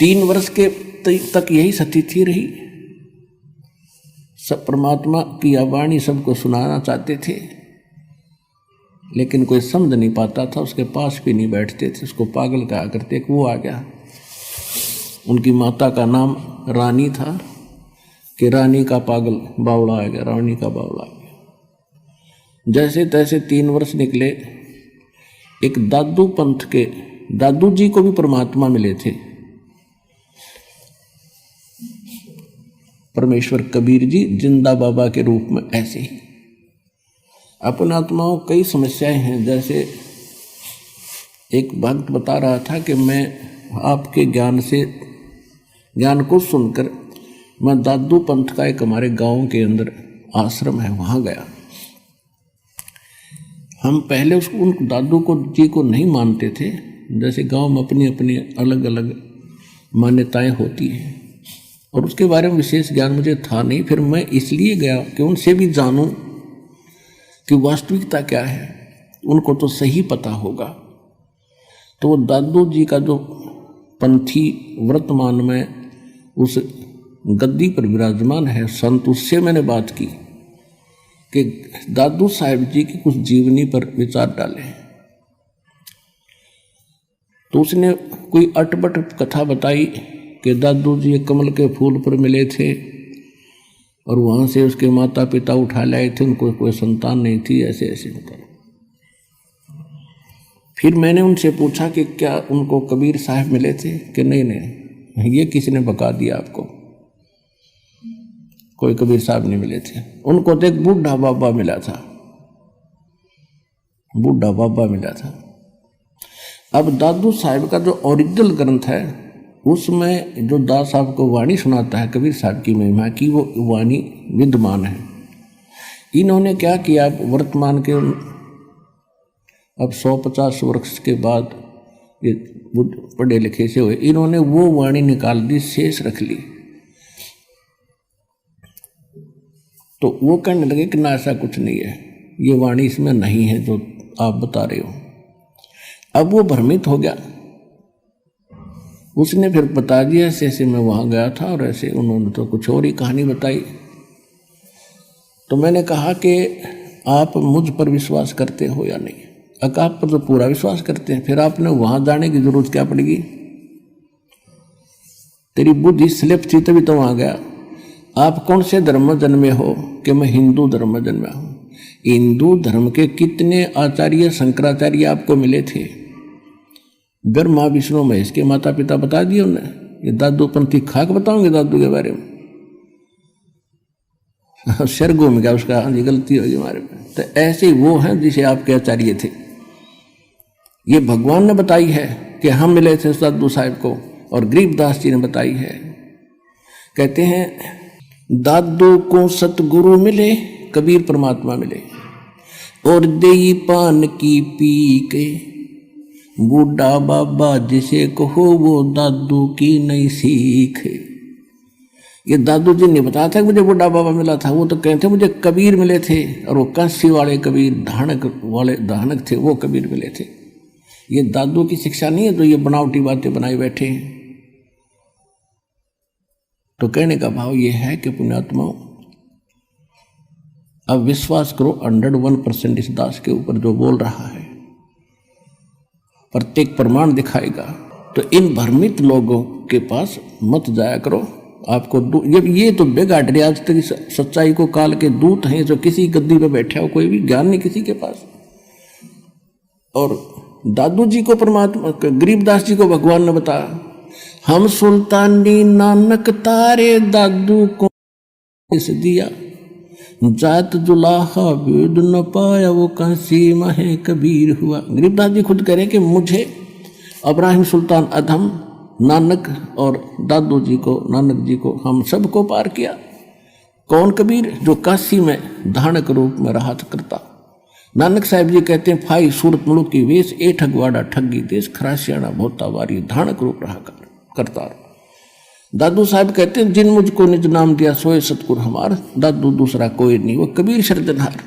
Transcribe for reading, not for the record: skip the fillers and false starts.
3 वर्ष के तक यही स्थिति रही। सब परमात्मा की वाणी सबको सुनाना चाहते थे, लेकिन कोई समझ नहीं पाता था, उसके पास भी नहीं बैठते थे, उसको पागल कहा करते। वो आ गया, उनकी माता का नाम रानी था कि रानी का पागल बावड़ा आ गया, रानी का बावड़ा आ गया। जैसे तैसे 3 वर्ष निकले। एक दादू पंथ के दादू जी को भी परमात्मा मिले थे, परमेश्वर कबीर जी जिंदा बाबा के रूप में। ऐसे ही अपने आत्माओं कई समस्याएं हैं। जैसे एक भक्त बता रहा था कि मैं आपके ज्ञान को सुनकर मैं दादू पंथ का एक हमारे गांव के अंदर आश्रम है वहां गया। हम पहले उन दादू जी को नहीं मानते थे। जैसे गांव में अपनी अपनी अलग अलग मान्यताएं होती हैं, और उसके बारे में विशेष ज्ञान मुझे था नहीं। फिर मैं इसलिए गया कि उनसे भी जानूं कि वास्तविकता क्या है, उनको तो सही पता होगा। तो वो दादू जी का जो पंथी वर्तमान में उस गद्दी पर विराजमान है संत, उससे मैंने बात की कि दादू साहिब जी की कुछ जीवनी पर विचार डाले। तो उसने कोई अटपट कथा बताई कि दादू जी कमल के फूल पर मिले थे और वहाँ से उसके माता पिता उठा लाए थे, उनको कोई संतान नहीं थी, ऐसे ऐसे बताया। फिर मैंने उनसे पूछा कि क्या उनको कबीर साहब मिले थे कि नहीं, ये किसी ने बता दिया आपको, कोई कबीर साहब नहीं मिले थे। उनको तो एक बूढ़ा बाबा मिला था, बूढ़ा बाबा मिला था। अब दादू साहब का जो ओरिजिनल ग्रंथ है उसमें जो दास साहब को वाणी सुनाता है कबीर साहब की महिमा की, वो वाणी विद्यमान है। इन्होंने क्या किया, वर्तमान के अब 150 वर्ष के बाद ये पढ़े लिखे से हुए, इन्होंने वो वाणी निकाल दी, शेष रख ली। तो वो कहने लगे कि ना ऐसा कुछ नहीं है, ये वाणी इसमें नहीं है जो आप बता रहे हो। अब वो भ्रमित हो गया। उसने फिर बता दिया ऐसे ऐसे मैं वहाँ गया था और ऐसे, उन्होंने तो कुछ और ही कहानी बताई। तो मैंने कहा कि आप मुझ पर विश्वास करते हो या नहीं? आप पर तो पूरा विश्वास करते हैं, फिर आपने वहाँ जाने की जरूरत क्या पड़ेगी? तेरी बुद्धि स्लिप थी तभी तो वहाँ गया। आप कौन से धर्म में जन्मे हो? कि मैं हिंदू धर्म में जन्मा हूँ। हिंदू धर्म के कितने आचार्य शंकराचार्य आपको मिले थे? ब्रह्मा विष्णु महेश के माता पिता बता दिए उन्हें। ये दादू पंथी खाक बताओगे दादू के बारे में? शर घूम गया उसका, हाँ जी गलती होगी हमारे में। तो ऐसे वो हैं जिसे आपके आचार्य थे। ये भगवान ने बताई है कि हम मिले थे दादू साहब को, और गरीबदास जी ने बताई है। कहते हैं दादू को सतगुरु मिले, कबीर परमात्मा मिले, और देई पान की पी के बूढ़ा बाबा जिसे कहो वो दादू की नई सीख। ये दादू जी ने बताया था कि मुझे बूढ़ा बाबा मिला था, वो तो कहते मुझे कबीर मिले थे, और वो कांसी वाले कबीर, धानक थे, वो कबीर मिले थे। ये दादू की शिक्षा नहीं है जो ये बनावटी बातें बनाई बैठे हैं। तो कहने का भाव ये है कि पुण्यात्माओं, अब विश्वास करो 101% इस दास के ऊपर जो बोल रहा है, प्रत्येक प्रमाण दिखाएगा। तो इन भ्रमित लोगों के पास मत जाया करो। आपको ये तो बेगाड़ रहे आज तक सच्चाई को काल के दूत हैं, जो किसी गद्दी पे बैठा हो, कोई भी ज्ञान नहीं किसी के पास। और दादू जी को परमात्मा, गरीबदास जी को भगवान ने बताया, हम सुल्तानी नानक तारे दादू को इस दिया, जात जुलाहा वेद न पाया वो कांसी महे कबीर हुआ। गरीबदास जी खुद कह रहे कि मुझे इब्राहिम सुल्तान अधम, नानक और दादू जी को, नानक जी को, हम सबको पार किया। कौन कबीर? जो काशी में धानक रूप में रहा करता। नानक साहब जी कहते हैं फाई सूरत मुल्क की वेश, ए ठगवाड़ा ठगी देश, खरासियाना भोता वारी धानक रूप रहा करता। दादू साहब कहते हैं जिन मुझको निज नाम दिया सोए सतगुर हमार, दादू दूसरा कोई नहीं, वो कबीर सर्जनहार।